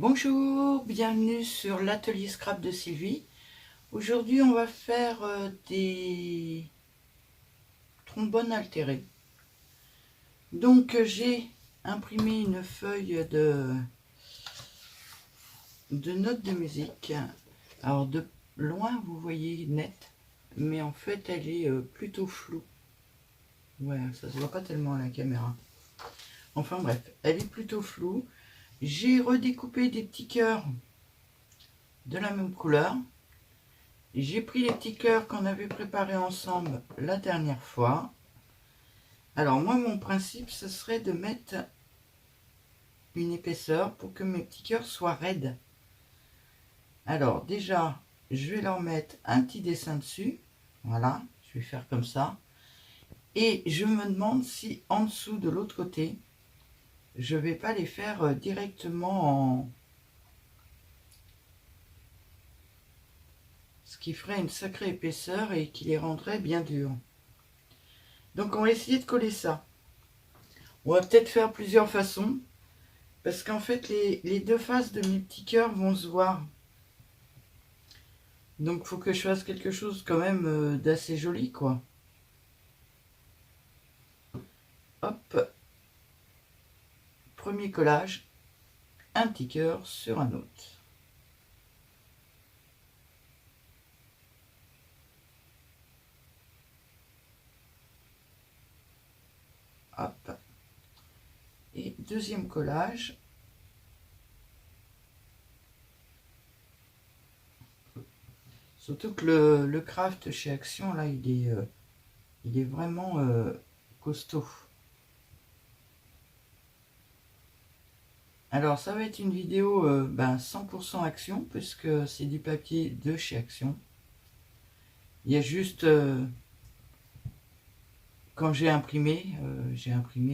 Bonjour, bienvenue sur l'atelier scrap de Sylvie. Aujourd'hui on va faire des trombones altérés. Donc j'ai imprimé une feuille de notes de musique. Alors de loin vous voyez net, mais en fait elle est plutôt floue. Ouais, ça se voit pas tellement à la caméra. Enfin bref, elle est plutôt floue. J'ai redécoupé des petits cœurs de la même couleur. J'ai pris les petits cœurs qu'on avait préparés ensemble la dernière fois. Alors moi, mon principe, ce serait de mettre une épaisseur pour que mes petits cœurs soient raides. Alors déjà, je vais leur mettre un petit dessin dessus. Voilà, je vais faire comme ça. Et je me demande si en dessous, de l'autre côté, je ne vais pas les faire directement en... Ce qui ferait une sacrée épaisseur et qui les rendrait bien durs. Donc on va essayer de coller ça. On va peut-être faire plusieurs façons. Parce qu'en fait, les deux faces de mes petits cœurs vont se voir. Donc, il faut que je fasse quelque chose quand même d'assez joli, quoi. Hop. Premier collage. Un petit cœur sur un autre. Hop. Et deuxième collage. Surtout que le craft chez Action, là, il est vraiment costaud. Alors, ça va être une vidéo 100% Action, puisque c'est du papier de chez Action. Il y a juste... quand j'ai imprimé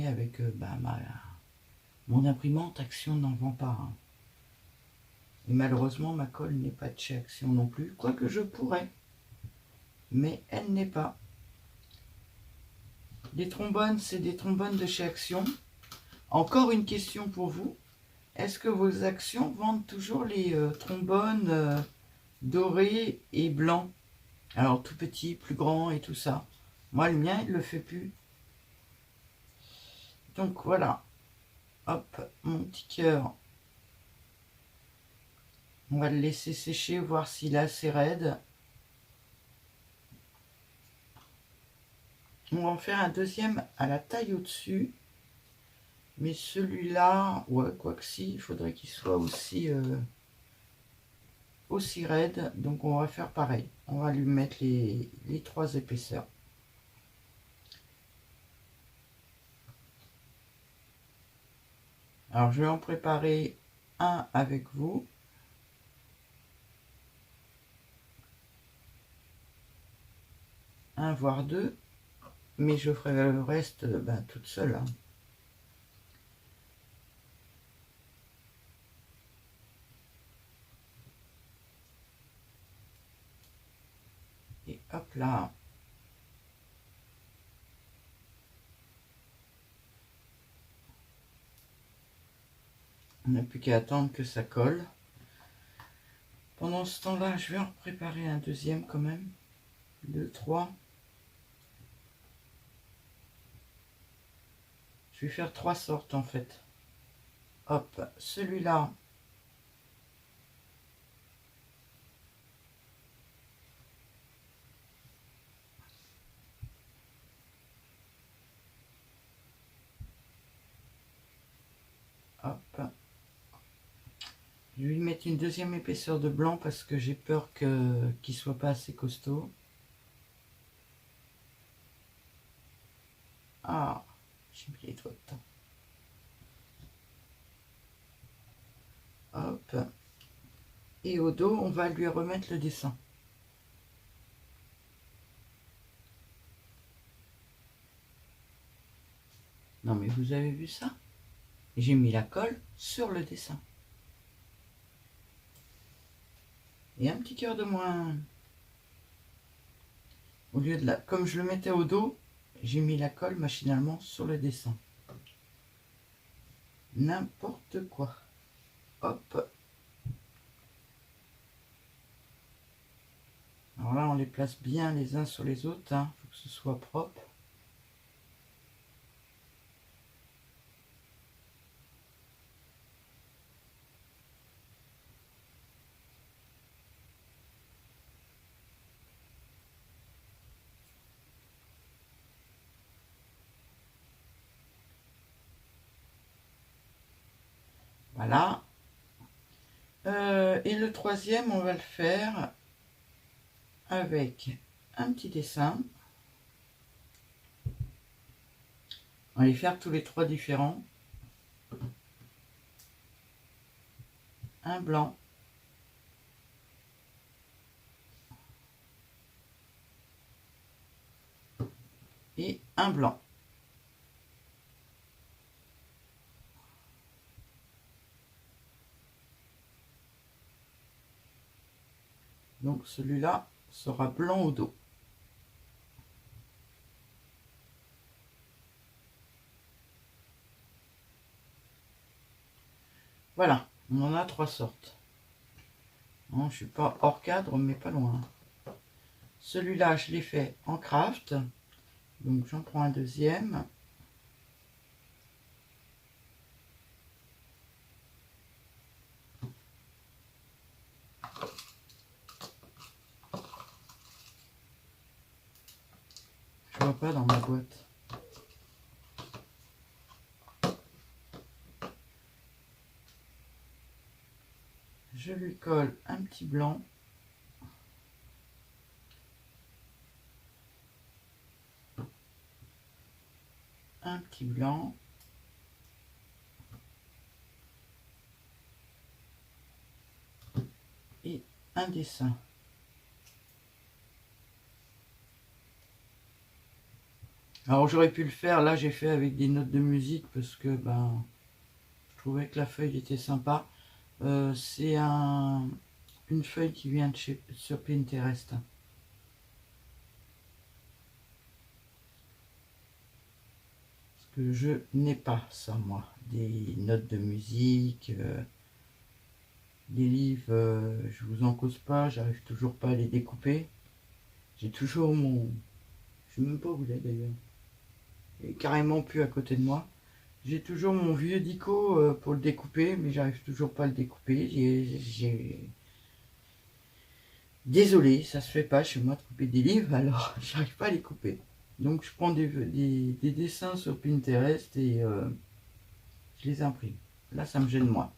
avec mon imprimante. Action n'en vend pas. Hein. Et malheureusement, ma colle n'est pas de chez Action non plus. Quoique je pourrais. Mais elle n'est pas. Les trombones, c'est des trombones de chez Action. Encore une question pour vous. Est-ce que vos Actions vendent toujours les trombones dorés et blancs? Alors tout petit, plus grand et tout ça. Moi, le mien, il ne le fait plus. Donc voilà. Hop, mon petit cœur. On va le laisser sécher, voir s'il est assez raide. On va en faire un deuxième à la taille au-dessus. Mais celui-là, ouais, quoi que si, il faudrait qu'il soit aussi raide. Donc on va faire pareil. On va lui mettre les trois épaisseurs. Alors je vais en préparer un avec vous. Un voire deux. Mais je ferai le reste toute seule. Hein. Et hop là. On n'a plus qu'à attendre que ça colle. Pendant ce temps-là, je vais en préparer un deuxième quand même. 2, 3. Je vais faire 3 sortes en fait. Hop, celui-là. Hop. Je vais lui mettre une deuxième épaisseur de blanc parce que j'ai peur qu'il soit pas assez costaud. Ah, j'ai mis les doigts dedans. Hop. Et au dos, on va lui remettre le dessin. Non mais vous avez vu ça? J'ai mis la colle sur le dessin. Et un petit cœur de moins. Au lieu de la... Comme je le mettais au dos, j'ai mis la colle machinalement sur le dessin. N'importe quoi. Hop. les place bien les uns sur les autres, hein. Faut que ce soit propre. Voilà. Et le troisième, on va le faire avec un petit dessin. On va les faire tous les trois différents. Un blanc. Et un blanc. Donc celui-là sera blanc au dos. Voilà, on en a trois sortes. Non, je suis pas hors cadre, mais pas loin. Celui-là, je l'ai fait en craft. Donc j'en prends un deuxième. Je vois pas dans ma boîte. Je lui colle un petit blanc. Un petit blanc. Et un dessin. Alors j'aurais pu le faire, là j'ai fait avec des notes de musique parce que ben, je trouvais que la feuille était sympa. C'est une feuille qui vient de sur Pinterest. Parce que je n'ai pas ça moi. Des notes de musique, des livres, je vous en cause pas, j'arrive toujours pas à les découper. J'ai toujours mon... Je sais même pas où il est d'ailleurs. Il est carrément plus à côté de moi. J'ai toujours mon vieux dico pour le découper, mais j'arrive toujours pas à le découper. Désolé, ça se fait pas chez moi de couper des livres, alors j'arrive pas à les couper. Donc je prends des dessins sur Pinterest et je les imprime. Là, ça me gêne moins.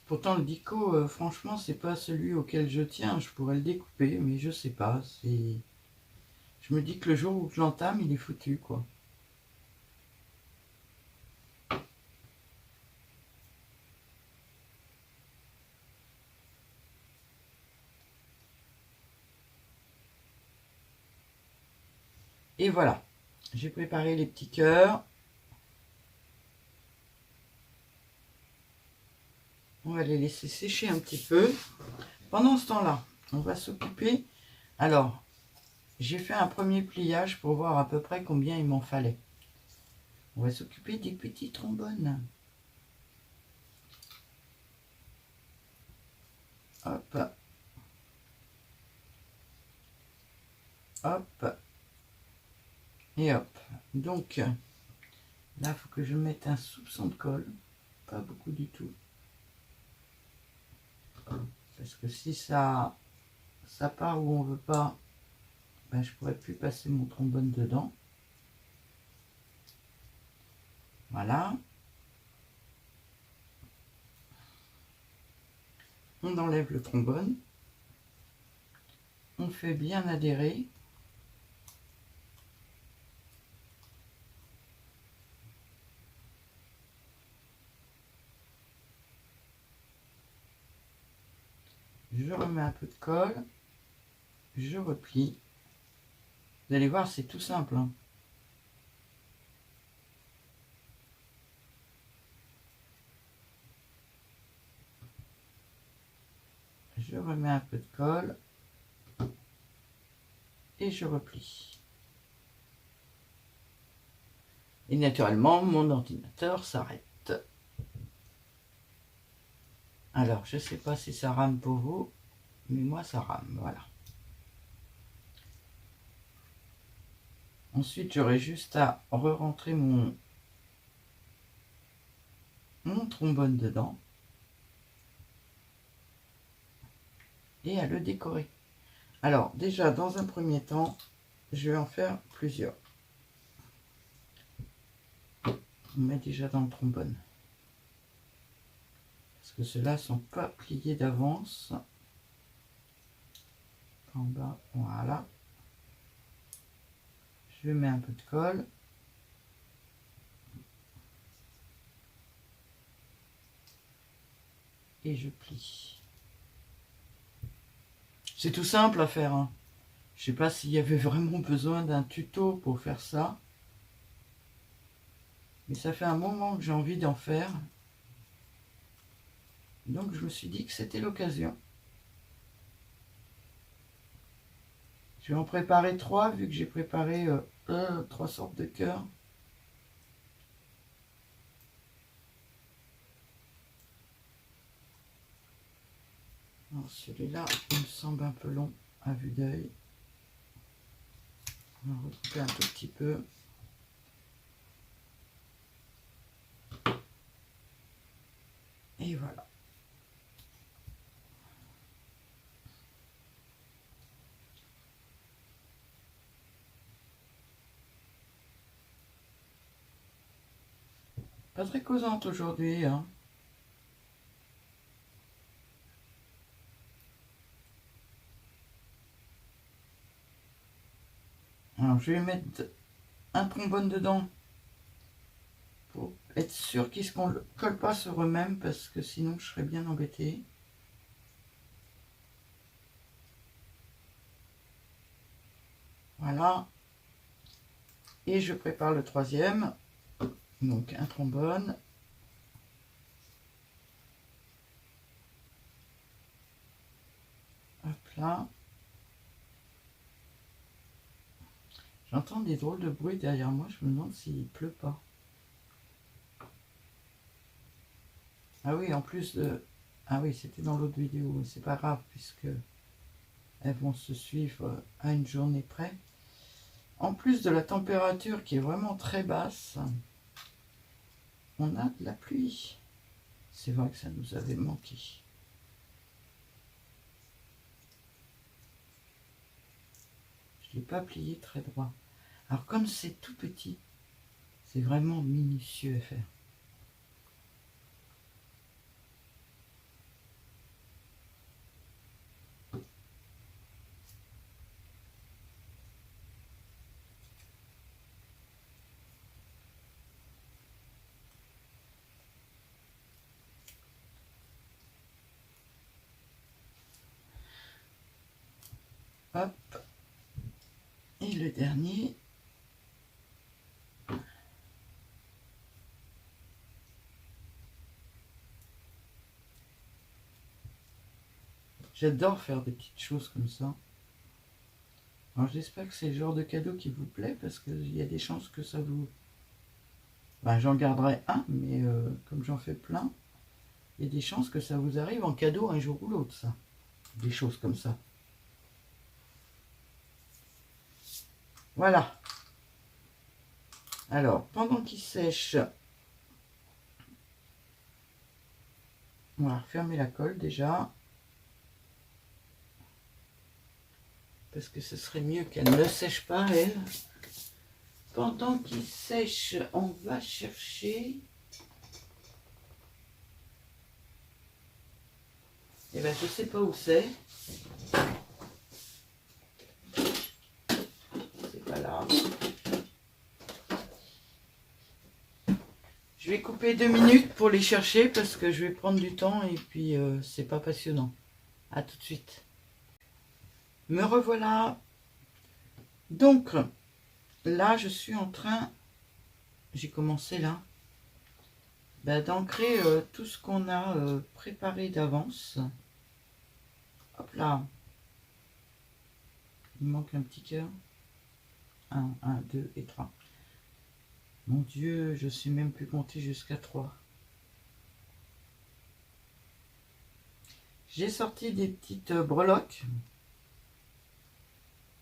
Pourtant, le dico, franchement, c'est pas celui auquel je tiens. Je pourrais le découper, mais je sais pas. Je me dis que le jour où je l'entame, il est foutu, quoi. Et voilà, j'ai préparé les petits cœurs. On va les laisser sécher un petit peu. Pendant ce temps-là, on va s'occuper. Alors, j'ai fait un premier pliage pour voir à peu près combien il m'en fallait. On va s'occuper des petits trombones. Hop. Hop. Et hop. Donc, là, il faut que je mette un soupçon de colle. Pas beaucoup du tout. Parce que si ça part où on veut pas, ben, je pourrais plus passer mon trombone dedans. Voilà. On enlève le trombone. On fait bien adhérer. Je remets un peu de colle. Je replie. Vous allez voir, c'est tout simple, hein. Je remets un peu de colle. Et je replie. Et naturellement, mon ordinateur s'arrête. Alors, je sais pas si ça rame pour vous, mais moi ça rame, voilà. Ensuite, j'aurai juste à re-rentrer mon trombone dedans et à le décorer. Alors, déjà, dans un premier temps, je vais en faire plusieurs. On met déjà dans le trombone. Parce que ceux-là sont pas pliés d'avance. En bas, voilà. Je mets un peu de colle. Et je plie. C'est tout simple à faire, hein. Je sais pas s'il y avait vraiment besoin d'un tuto pour faire ça. Mais ça fait un moment que j'ai envie d'en faire. Donc je me suis dit que c'était l'occasion. Je vais en préparer 3 vu que j'ai préparé 3 sortes de cœurs. Alors celui-là, il me semble un peu long à vue d'œil. On va recouper un tout petit peu. Et voilà. Pas très causante aujourd'hui, hein. Alors je vais mettre un trombone dedans pour être sûr qu'ils ne collent pas sur eux-mêmes parce que sinon je serais bien embêté. Voilà. Et je prépare le troisième. Donc un trombone. Hop là. J'entends des drôles de bruit derrière moi. Je me demande s'il pleut pas. Ah oui, en plus de... Ah oui, c'était dans l'autre vidéo. C'est pas grave puisque elles vont se suivre à une journée près. En plus de la température qui est vraiment très basse, on a de la pluie. C'est vrai que ça nous avait manqué. Je ne l'ai pas plié très droit. Alors comme c'est tout petit, c'est vraiment minutieux à faire. Hop. Et le dernier. J'adore faire des petites choses comme ça. Alors j'espère que c'est le genre de cadeau qui vous plaît parce qu'il y a des chances que ça vous... Ben, j'en garderai un, mais comme j'en fais plein, il y a des chances que ça vous arrive en cadeau un jour ou l'autre, ça. Des choses comme ça. Voilà. Alors, pendant qu'il sèche, on va refermer la colle déjà. Parce que ce serait mieux qu'elle ne sèche pas, elle. Pendant qu'il sèche, on va chercher... Eh bien, je ne sais pas où c'est. C'est pas là. Je vais couper 2 minutes pour les chercher parce que je vais prendre du temps et puis c'est pas passionnant. À tout de suite. Me revoilà. Donc, là, je suis en train... J'ai commencé là. D'ancrer tout ce qu'on a préparé d'avance. Hop là. Il manque un petit cœur. 1, 1, 2 et 3. Mon Dieu, je ne sais même plus compter jusqu'à 3. J'ai sorti des petites breloques.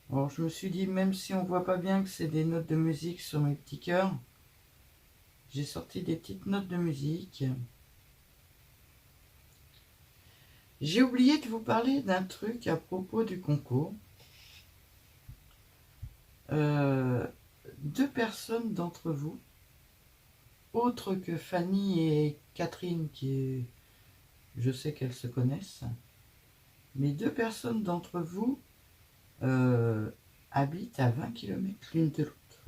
Alors je me suis dit, même si on voit pas bien que c'est des notes de musique sur mes petits cœurs, j'ai sorti des petites notes de musique. J'ai oublié de vous parler d'un truc à propos du concours. Deux personnes d'entre vous, autres que Fanny et Catherine, je sais qu'elles se connaissent, mais deux personnes d'entre vous habitent à 20 km l'une de l'autre.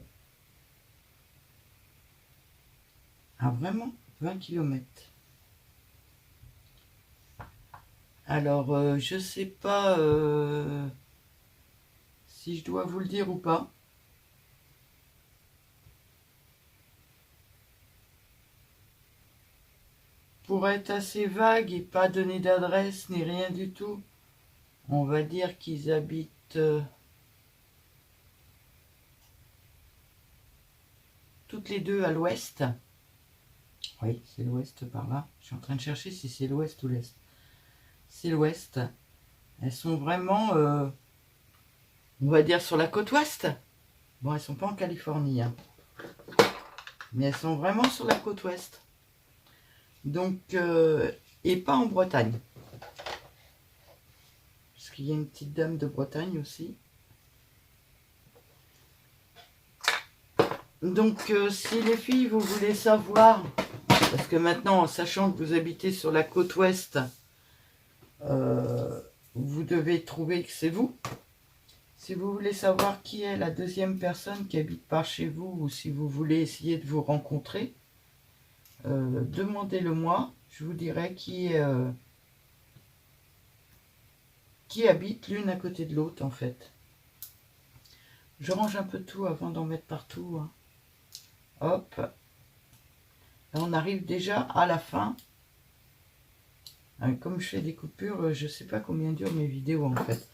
Ah vraiment, 20 km. Alors, je sais pas si je dois vous le dire ou pas. Pour être assez vague et pas donner d'adresse ni rien du tout, on va dire qu'ils habitent toutes les deux à l'ouest. Oui, c'est l'ouest par là. Je suis en train de chercher si c'est l'ouest ou l'est. C'est l'ouest. Elles sont vraiment, on va dire, sur la côte ouest. Bon, elles sont pas en Californie, hein. Mais elles sont vraiment sur la côte ouest. Donc, et pas en Bretagne. Parce qu'il y a une petite dame de Bretagne aussi. Donc, si les filles, vous voulez savoir, parce que maintenant, en sachant que vous habitez sur la côte ouest, vous devez trouver que c'est vous. Si vous voulez savoir qui est la deuxième personne qui habite par chez vous, ou si vous voulez essayer de vous rencontrer, demandez-le moi. Je vous dirai qui habite l'une à côté de l'autre, en fait. Je range un peu tout avant d'en mettre partout, hein. Hop. Là, on arrive déjà à la fin. Comme je fais des coupures, je ne sais pas combien durent mes vidéos, en fait.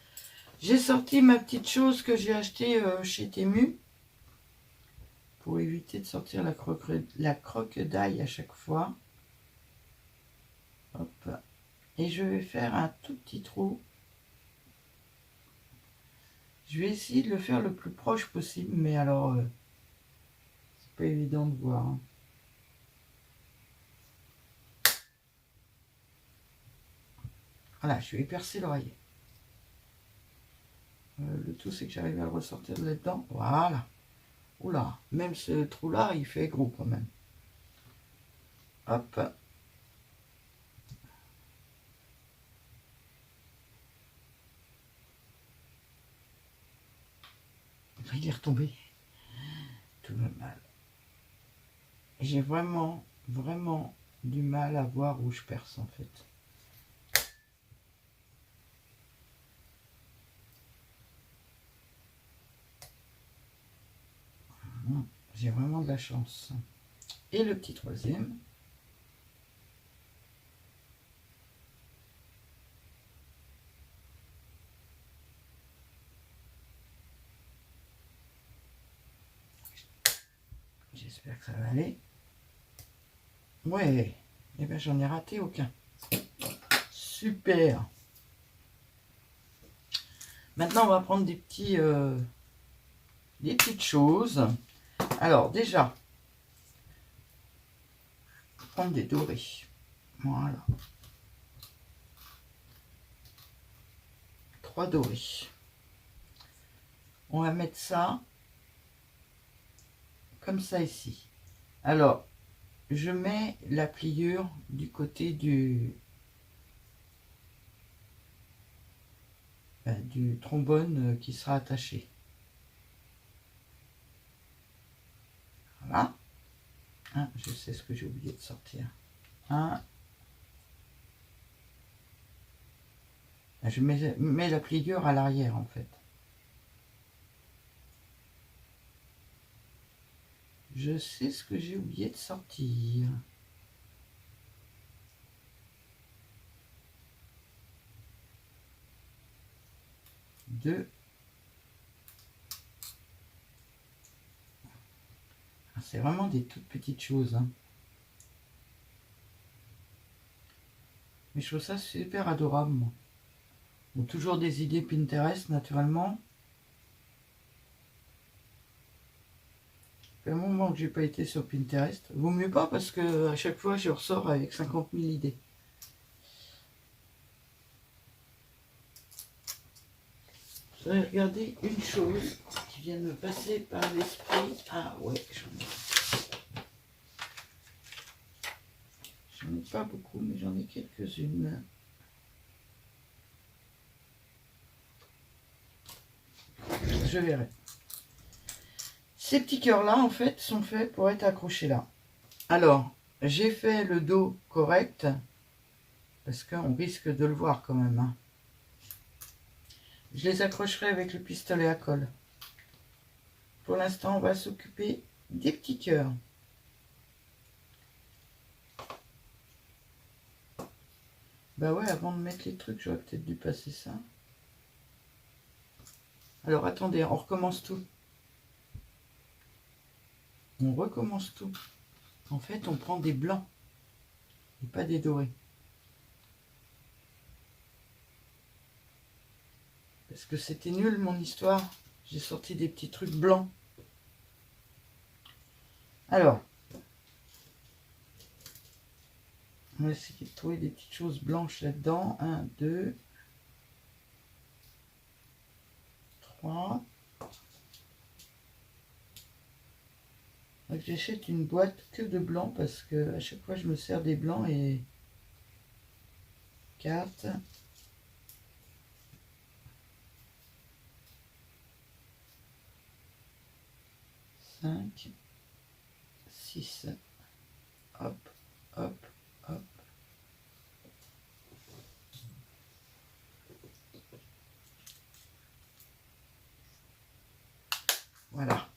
J'ai sorti ma petite chose que j'ai achetée chez Temu. Pour éviter de sortir la croque d'ail à chaque fois. Hop. Et je vais faire un tout petit trou. Je vais essayer de le faire le plus proche possible, mais alors, c'est pas évident de voir, hein. Voilà, je vais percer l'oreiller. Le tout, c'est que j'arrive à le ressortir de là-dedans. Voilà. Oula, même ce trou-là, il fait gros quand même. Hop. Il est retombé. Tout va mal. J'ai vraiment, vraiment du mal à voir où je perce, en fait. J'ai vraiment de la chance. Et le petit troisième. J'espère que ça va aller. Ouais. Eh bien, j'en ai raté aucun. Super. Maintenant, on va prendre des petites choses. Alors, déjà, prendre des dorés. Voilà. 3 dorés. On va mettre ça comme ça ici. Alors, je mets la pliure du côté du trombone qui sera attaché. Voilà. Ah, je sais ce que j'ai oublié de sortir. Je mets la pliure à l'arrière, en fait. Je sais ce que j'ai oublié de sortir. C'est vraiment des toutes petites choses, hein. Et je trouve ça super adorable, moi. Bon, toujours des idées Pinterest, naturellement. Ça fait un moment que j'ai pas été sur Pinterest. Vaut mieux pas parce que à chaque fois, je ressors avec 50 000 idées. Je voudrais regarder une chose qui vient de me passer par l'esprit. Ah ouais, j'en ai pas beaucoup, mais j'en ai quelques-unes. Je verrai. Ces petits cœurs-là, en fait, sont faits pour être accrochés là. Alors, j'ai fait le dos correct, parce qu'on risque de le voir quand même. Hein. Je les accrocherai avec le pistolet à colle. Pour l'instant, on va s'occuper des petits cœurs. Bah ouais, avant de mettre les trucs, j'aurais peut-être dû passer ça. Alors attendez, on recommence tout. On recommence tout. En fait, on prend des blancs et pas des dorés. Parce que c'était nul mon histoire. J'ai sorti des petits trucs blancs. Alors, on va essayer de trouver des petites choses blanches là-dedans. 1, 2, 3. Donc j'achète une boîte que de blanc parce que à chaque fois je me sers des blancs et 4, 5, 6. Hop, hop, hop. Voilà.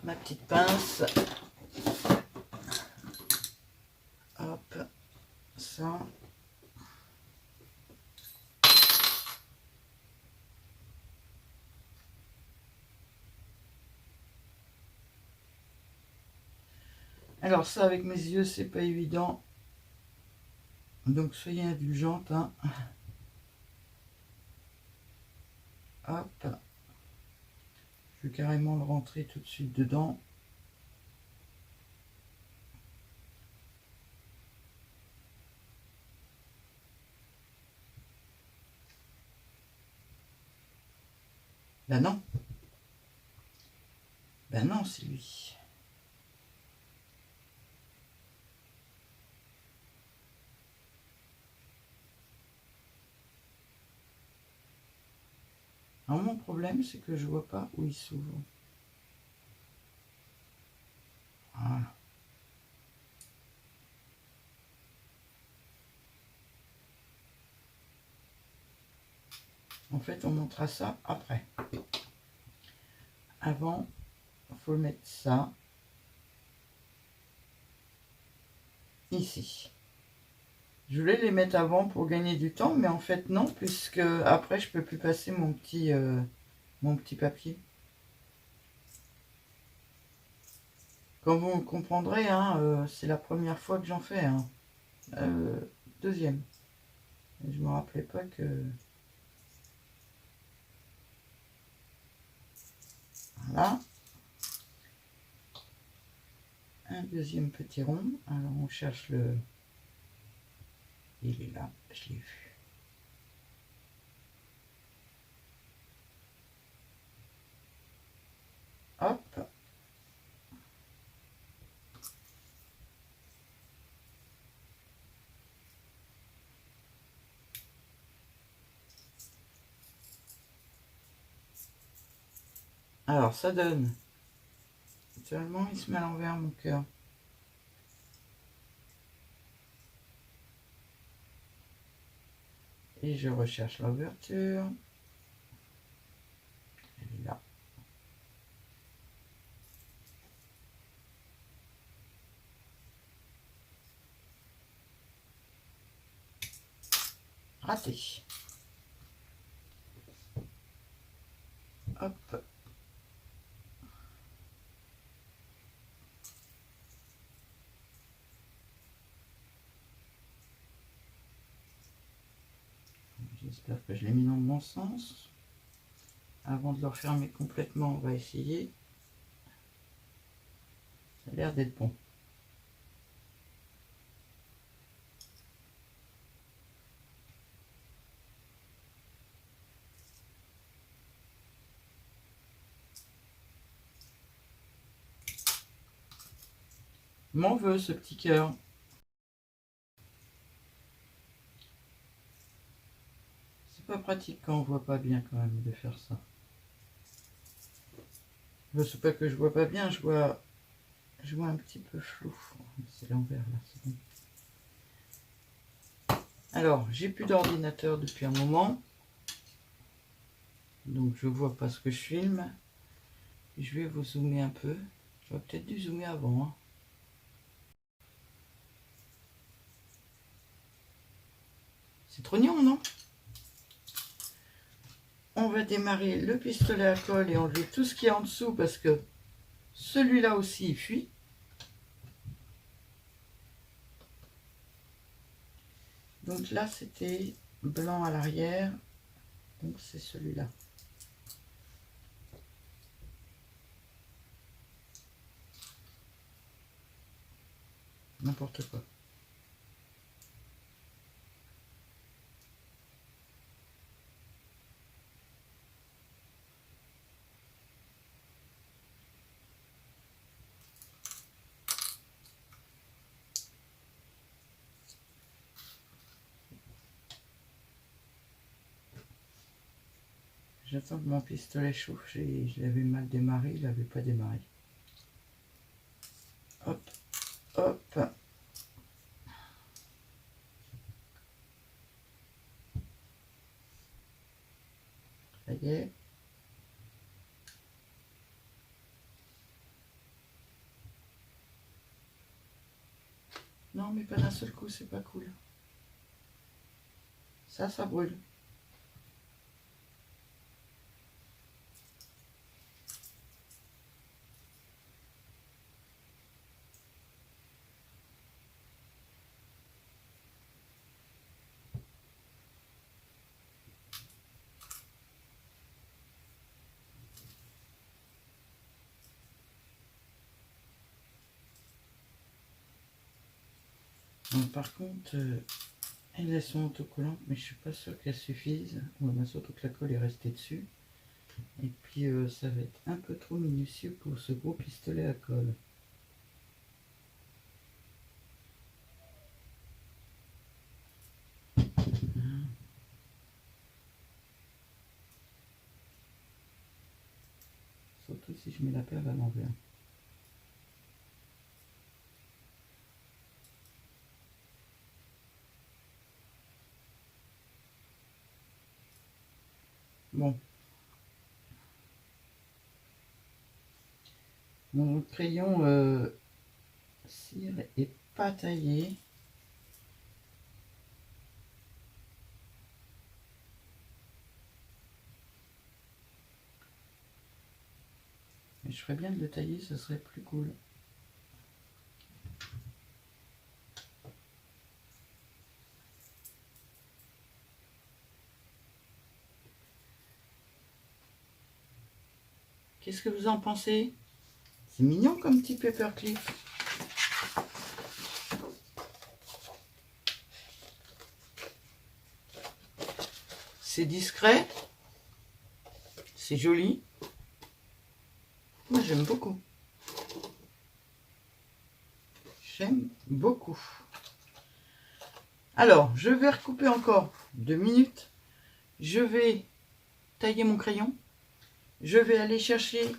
Ma petite pince. Hop, ça. Alors ça, avec mes yeux, c'est pas évident. Donc soyez indulgente. Hein. Hop. Je vais carrément le rentrer tout de suite dedans. Ben non. Ben non, c'est lui. Alors mon problème, c'est que je vois pas où il s'ouvre. Voilà. En fait, on montrera ça après. Avant, il faut mettre ça ici. Je voulais les mettre avant pour gagner du temps, mais en fait non, puisque après je peux plus passer mon petit papier. Comme vous comprendrez, hein, c'est la première fois que j'en fais. Hein. Deuxième. Je me rappelais pas que... Voilà. Un deuxième petit rond. Alors on cherche le... Il est là, je l'ai vu. Hop. Alors ça donne. Actuellement, il se met à l'envers mon cœur. Et je recherche l'ouverture. Elle est là. Raté. Hop. J'espère que je l'ai mis dans le bon sens. Avant de le refermer complètement, on va essayer. Ça a l'air d'être bon. M'en veut ce petit cœur. C'est pas pratique quand on voit pas bien quand même de faire ça. C'est pas que je vois pas bien, je vois un petit peu flou. C'est l'envers là, c'est bon. Alors, j'ai plus d'ordinateur depuis un moment. Donc je vois pas ce que je filme. Je vais vous zoomer un peu. J'aurais peut-être dû zoomer avant. Hein. C'est trop mignon, non? On va démarrer le pistolet à colle et enlever tout ce qui est en dessous parce que celui-là aussi il fuit. Donc là c'était blanc à l'arrière. Donc c'est celui-là. N'importe quoi. J'attends que mon pistolet chauffe. Je l'avais mal démarré, il n'avait pas démarré. Hop, hop. Ça y est. Non, mais pas d'un seul coup, c'est pas cool. Ça brûle. Donc, par contre, elles sont autocollantes, mais je suis pas sûr qu'elles suffisent. On a surtout que la colle est restée dessus. Et puis ça va être un peu trop minutieux pour ce gros pistolet à colle. Surtout si je mets la perle à l'envers. Bon. Mon crayon cire est pas taillé. Mais je ferais bien de le tailler, ce serait plus cool. Qu'est-ce que vous en pensez? C'est mignon comme petit paperclip. C'est discret. C'est joli. Moi j'aime beaucoup. J'aime beaucoup. Alors, je vais recouper encore 2 minutes. Je vais tailler mon crayon. Je vais aller chercher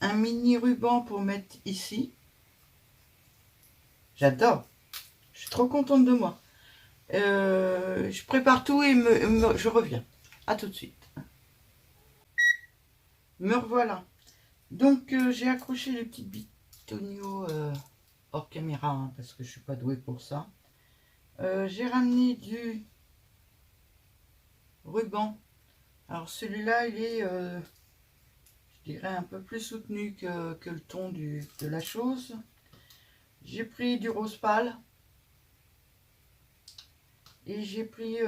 un mini ruban pour mettre ici. J'adore. Je suis trop contente de moi. Je prépare tout et je reviens. À tout de suite. Me revoilà. Donc j'ai accroché les petits bitonio hors caméra hein, parce que je suis pas douée pour ça. J'ai ramené du ruban. Alors celui-là il est je dirais un peu plus soutenu que le ton de la chose. J'ai pris du rose pâle. Et j'ai pris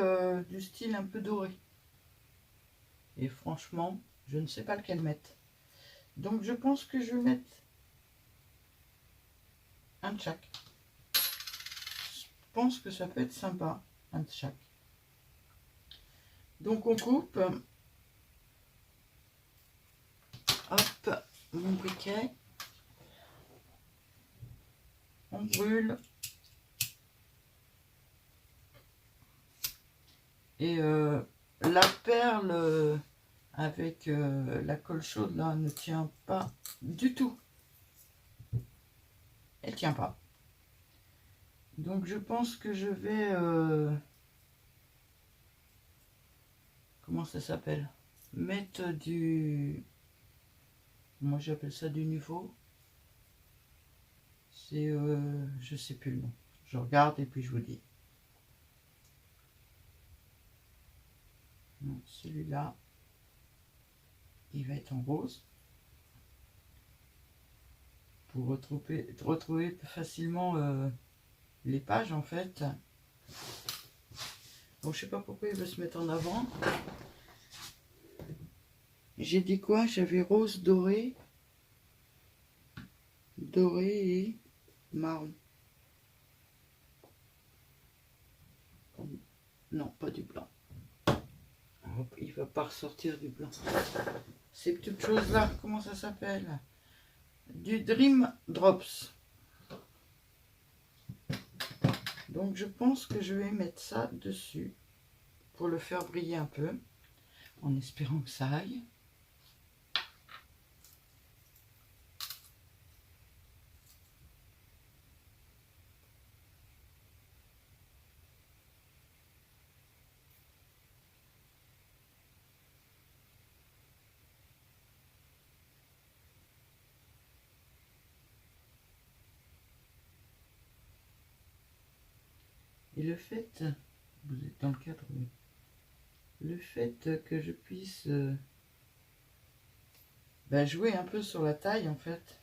du style un peu doré. Et franchement, je ne sais pas lequel mettre. Donc je pense que je vais mettre un de chaque. Je pense que ça peut être sympa, un de chaque. Donc on coupe. Hop, mon briquet. On brûle. Et la perle avec la colle chaude là ne tient pas du tout. Elle tient pas. Donc je pense que je vais... comment ça s'appelle? Mettre du... Moi j'appelle ça du nouveau. C'est... je sais plus le nom. Je regarde et puis je vous dis. Celui-là, il va être en rose. Pour retrouver facilement les pages en fait. Bon, je sais pas pourquoi il veut se mettre en avant. J'ai dit quoi? J'avais rose, doré et marron. Non, pas du blanc. Hop, il va pas ressortir du blanc. Ces petites choses là, comment ça s'appelle? Du Dream Drops. Donc je pense que je vais mettre ça dessus pour le faire briller un peu, en espérant que ça aille. Et le fait, vous êtes dans le cadre, oui. Le fait que je puisse jouer un peu sur la taille en fait.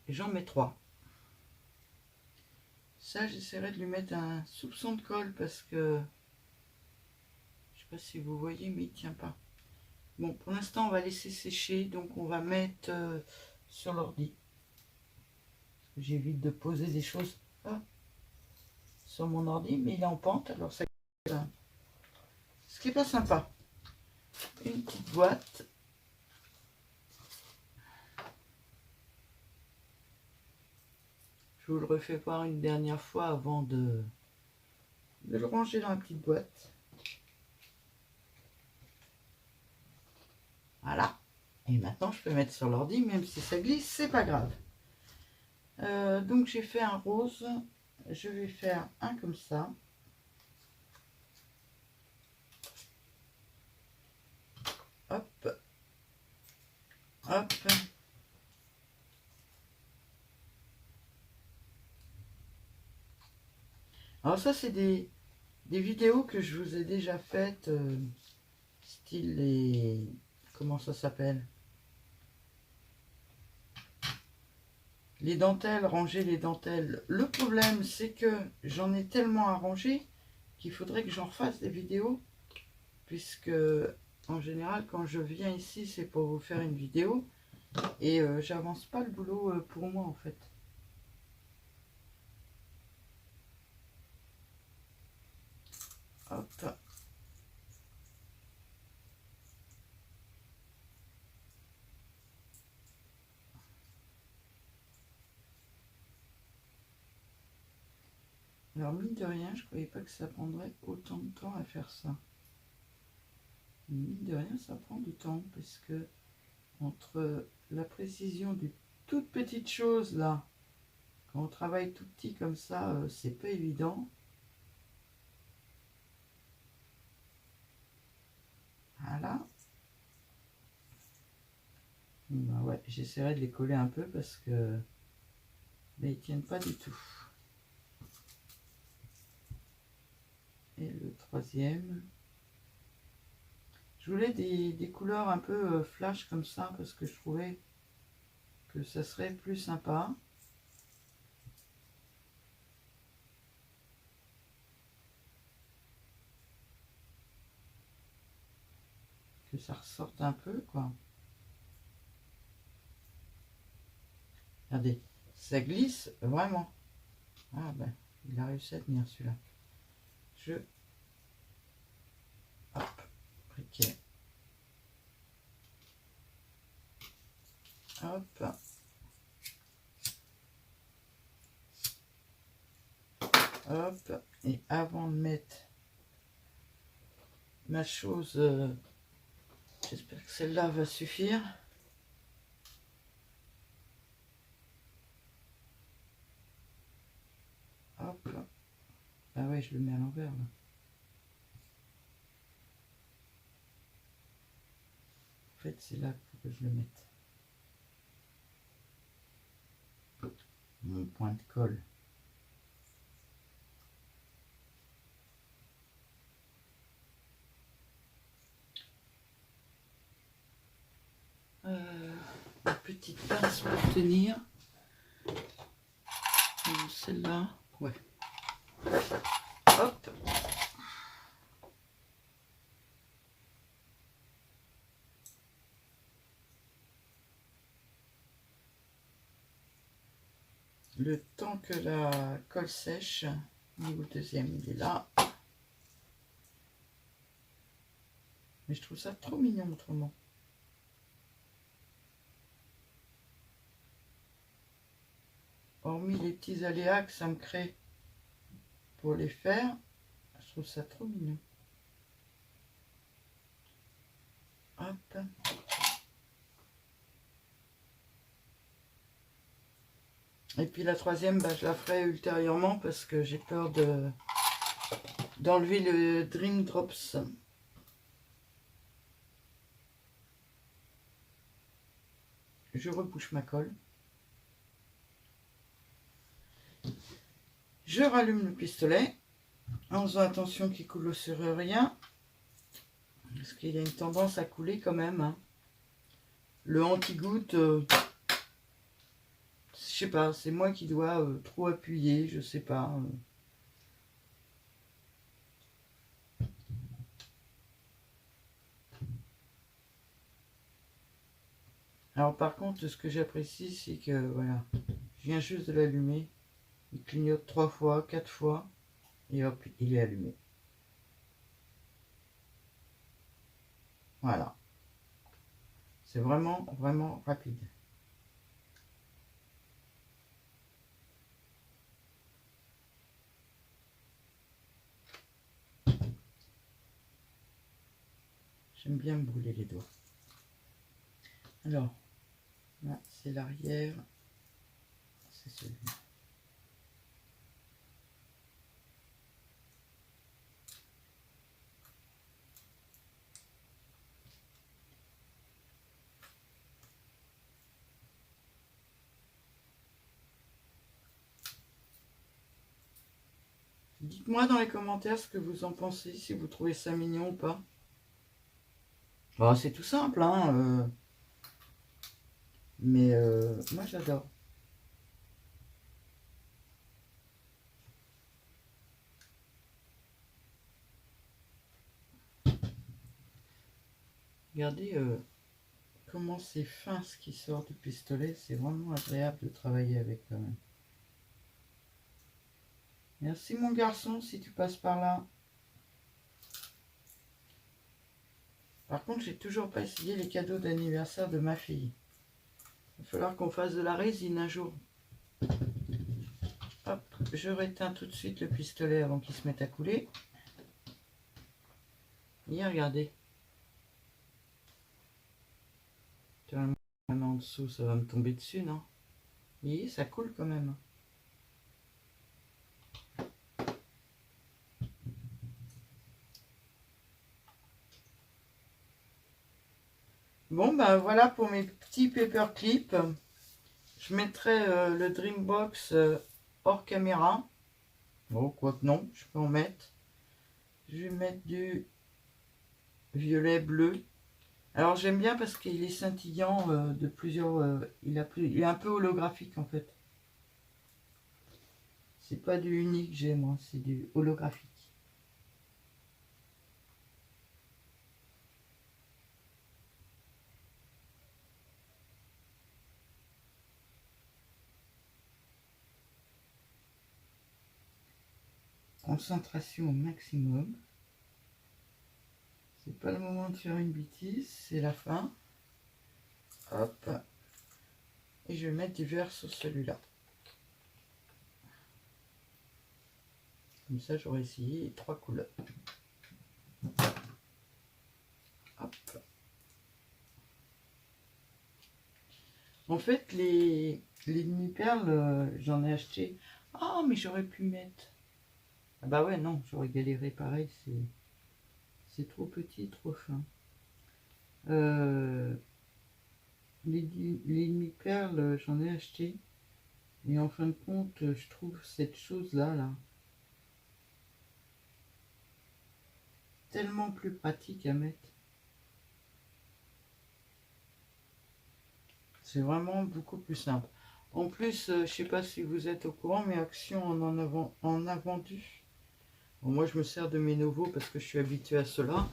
Et j'en mets 3. Ça, j'essaierai de lui mettre un soupçon de colle parce que je sais pas si vous voyez, mais il tient pas. Bon, pour l'instant, on va laisser sécher, donc on va mettre sur l'ordi. J'évite de poser des choses sur mon ordi, mais il est en pente, alors ça... Ce qui est pas sympa. Une petite boîte. Je vous le refais voir une dernière fois avant de le ranger dans la petite boîte. Voilà. Et maintenant, je peux mettre sur l'ordi, même si ça glisse, c'est pas grave. Donc, j'ai fait un rose. Je vais faire un comme ça. Hop. Hop. Alors ça, c'est des vidéos que je vous ai déjà faites. Style les... Comment ça s'appelle? Les dentelles, ranger les dentelles. Le problème, c'est que j'en ai tellement à ranger qu'il faudrait que j'en refasse des vidéos. Puisque, en général, quand je viens ici, c'est pour vous faire une vidéo. Et j'avance pas le boulot pour moi, en fait. Hop. Alors, mine de rien, je croyais pas que ça prendrait autant de temps à faire ça. Mine de rien, ça prend du temps, parce que entre la précision d'une toute petite chose, là, quand on travaille tout petit comme ça, c'est pas évident. Voilà. Bah ouais, j'essaierai de les coller un peu parce que mais ils tiennent pas du tout. Et le troisième, je voulais des couleurs un peu flash comme ça parce que je trouvais que ça serait plus sympa. Que ça ressorte un peu, quoi. Regardez, ça glisse vraiment. Ah ben, il a réussi à tenir celui-là. Je... Hop, briquet. Hop. Hop. Et avant de mettre ma chose, j'espère que celle-là va suffire. Hop. Ah ouais, je le mets à l'envers là. En fait, c'est là qu'il faut que je le mette. Mon point de colle. Une petite pince pour tenir. Celle-là. Ouais. Hop. Le temps que la colle sèche, niveau deuxième, il est là. Mais je trouve ça trop mignon autrement. Hormis les petits aléas que ça me crée pour les faire, je trouve ça trop mignon. Hop. Et puis la troisième, bah, je la ferai ultérieurement parce que j'ai peur d'enlever le Dream Drops. Je rebouche ma colle. Je rallume le pistolet en faisant attention qu'il coule sur rien. Parce qu'il y a une tendance à couler quand même. Hein. Le anti-goutte, je sais pas, c'est moi qui dois trop appuyer, je sais pas. Alors par contre, ce que j'apprécie, c'est que voilà, je viens juste de l'allumer. Il clignote 3 fois, 4 fois, et hop, il est allumé. Voilà. C'est vraiment, vraiment rapide. J'aime bien me brûler les doigts. Alors, là, c'est l'arrière. C'est celui-là. Dites-moi dans les commentaires ce que vous en pensez, si vous trouvez ça mignon ou pas. Bon, c'est tout simple, hein. Mais moi, j'adore. Regardez comment c'est fin ce qui sort du pistolet. C'est vraiment agréable de travailler avec quand même. Merci mon garçon si tu passes par là. Par contre, j'ai toujours pas essayé les cadeaux d'anniversaire de ma fille. Il va falloir qu'on fasse de la résine un jour. Hop, je réteins tout de suite le pistolet avant qu'il se mette à couler. Et regardez. Même en dessous, ça va me tomber dessus, non? Vous voyez, ça coule quand même. Bon, ben voilà pour mes petits paperclips. Je mettrai le Dreambox hors caméra. Bon, quoique non, je peux en mettre. Je vais mettre du violet bleu. Alors j'aime bien parce qu'il est scintillant de plusieurs... il est un peu holographique en fait. C'est pas du uni que j'ai moi, c'est du holographique. Concentration au maximum. C'est pas le moment de faire une bêtise, c'est la fin. Hop. Et je vais mettre du vert sur celui-là. Comme ça, j'aurai essayé 3 couleurs. Hop. En fait, les demi-perles, j'en ai acheté. Ah, mais j'aurais pu mettre. Ah bah ouais, non, j'aurais galéré pareil. C'est trop petit, trop fin. Les demi-perles, j'en ai acheté. Et en fin de compte, je trouve cette chose-là, là, tellement plus pratique à mettre. C'est vraiment beaucoup plus simple. En plus, je sais pas si vous êtes au courant, mais Action en a vendu. Bon, moi, je me sers de mes nouveaux parce que je suis habitué à cela.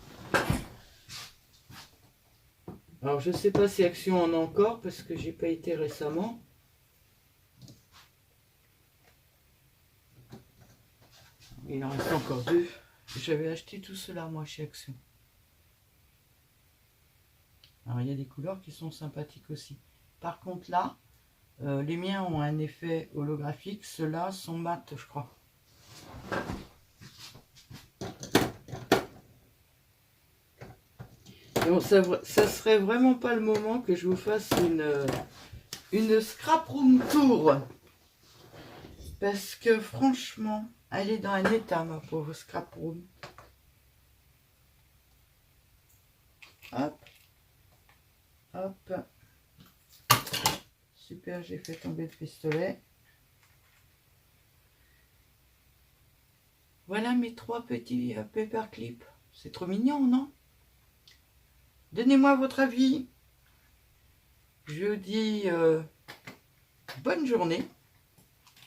Alors, je sais pas si Action en a encore parce que j'ai pas été récemment. Il en reste encore 2. J'avais acheté tout cela, moi, chez Action. Alors, il y a des couleurs qui sont sympathiques aussi. Par contre, là, les miens ont un effet holographique. Ceux-là sont mat, je crois. Et bon, ça serait vraiment pas le moment que je vous fasse une scrap room tour. Parce que franchement, elle est dans un état, ma pauvre scrap room. Hop. Hop. Super, j'ai fait tomber le pistolet. Voilà mes 3 petits paperclips. C'est trop mignon, non? Donnez-moi votre avis. Je vous dis bonne journée.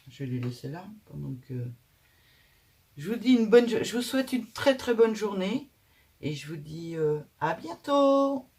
Je vais les laisser là pendant que... Je vous dis je vous souhaite une très très bonne journée. Et je vous dis à bientôt.